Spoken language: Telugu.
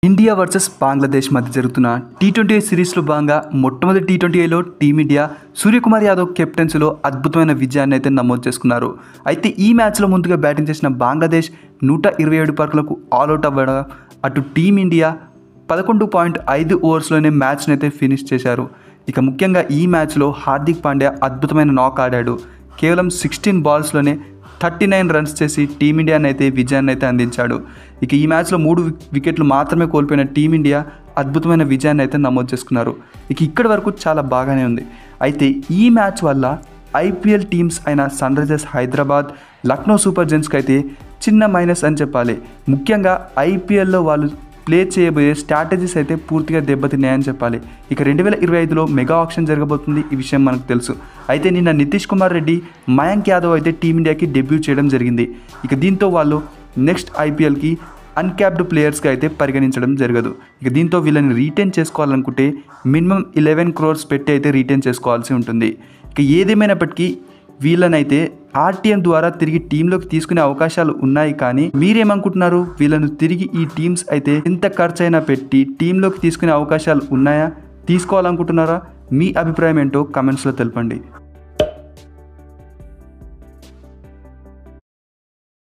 ఇండియా వర్సెస్ బంగ్లాదేశ్ మధ్య జరుగుతున్న టీ20 సిరీస్లో భాగంగా మొట్టమొదటి టీ20లో టీమిండియా సూర్యకుమార్ యాదవ్ కెప్టెన్సీలో అద్భుతమైన విజయాన్ని అయితే నమోదు చేసుకున్నారు. అయితే ఈ మ్యాచ్లో ముందుగా బ్యాటింగ్ చేసిన బంగ్లాదేశ్ 127 పరుగులకు ఆల్అవుట్ అవ్వగా అటు టీమిండియా 11.5 ఓవర్స్లోనే మ్యాచ్ని అయితే ఫినిష్ చేశారు. ఇక ముఖ్యంగా ఈ మ్యాచ్లో హార్దిక్ పాండ్యా అద్భుతమైన నాక్ ఆడాడు. కేవలం 16 బాల్స్లోనే 39 రన్స్ చేసి టీమిండియాని అయితే విజయాన్ని అయితే అందించాడు. ఇక ఈ మ్యాచ్లో 3 వికెట్లు మాత్రమే కోల్పోయిన టీమిండియా అద్భుతమైన విజయాన్ని అయితే నమోదు చేసుకున్నారు. ఇక ఇక్కడి వరకు చాలా బాగానే ఉంది. అయితే ఈ మ్యాచ్ వల్ల ఐపీఎల్ టీమ్స్ అయిన Sunrisers Hyderabad, Lucknow super జెయింట్స్కి అయితే చిన్న మైనస్ అని చెప్పాలి. ముఖ్యంగా ఐపీఎల్లో వాళ్ళు ప్లే చేయబోయే స్ట్రాటజీస్ అయితే పూర్తిగా దెబ్బతిన్నాయని చెప్పాలి. ఇక 2025లో మెగా ఆక్షన్ జరగబోతుంది, ఈ విషయం మనకు తెలుసు. అయితే నిన్న నితీష్ కుమార్ రెడ్డి, మయాంక్ యాదవ్ అయితే టీమిండియాకి డెబ్యూ చేయడం జరిగింది. ఇక దీంతో వాళ్ళు నెక్స్ట్ ఐపీఎల్కి అన్క్యాప్డ్ ప్లేయర్స్గా అయితే పరిగణించడం జరగదు. ఇక దీంతో వీళ్ళని రీటైన్ చేసుకోవాలనుకుంటే మినిమం 11 crores పెట్టి అయితే రీటైన్ చేసుకోవాల్సి ఉంటుంది. ఇక ఏదేమైనప్పటికీ వీళ్ళనైతే ఆర్టీఎం ద్వారా తిరిగి టీంలోకి తీసుకునే అవకాశాలు ఉన్నాయి. కానీ మీరేమనుకుంటున్నారు? వీళ్ళను తిరిగి ఈ టీమ్స్ అయితే ఎంత ఖర్చైనా పెట్టి టీంలోకి తీసుకునే అవకాశాలు ఉన్నాయా? తీసుకోవాలనుకుంటున్నారా? మీ అభిప్రాయం ఏంటో కమెంట్స్లో తెలపండి.